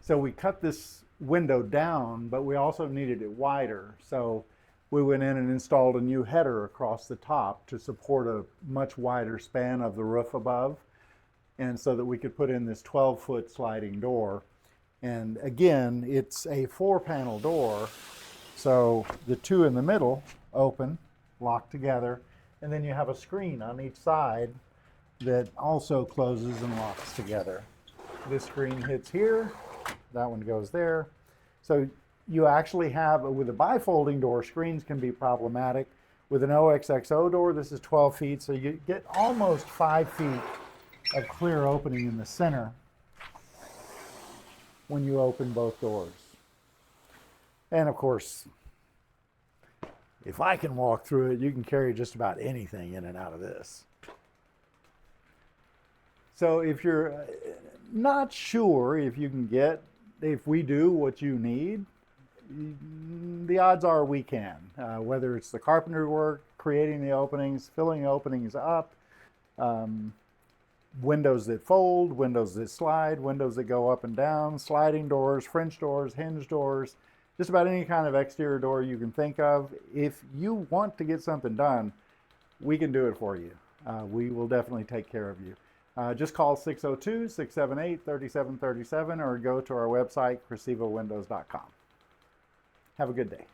So we cut this window down, but we also needed it wider. So we went in and installed a new header across the top to support a much wider span of the roof above, and so that we could put in this 12-foot sliding door. And again, it's a 4-panel door, so the two in the middle open, lock together, and then you have a screen on each side that also closes and locks together. This screen hits here, that one goes there. So you actually have, with a bifolding door, screens can be problematic. With an OXXO door, this is 12 feet, so you get almost 5 feet of clear opening in the center when you open both doors. And of course, if I can walk through it, you can carry just about anything in and out of this. So if you're not sure if you can get, if we do what you need, the odds are we can. Whether it's the carpentry work, creating the openings, filling the openings up, windows that fold, windows that slide, windows that go up and down, sliding doors, French doors, hinge doors, just about any kind of exterior door you can think of. If you want to get something done, we can do it for you. We will definitely take care of you. Just call 602-678-3737 or go to our website, KrasivaWindows.com. Have a good day.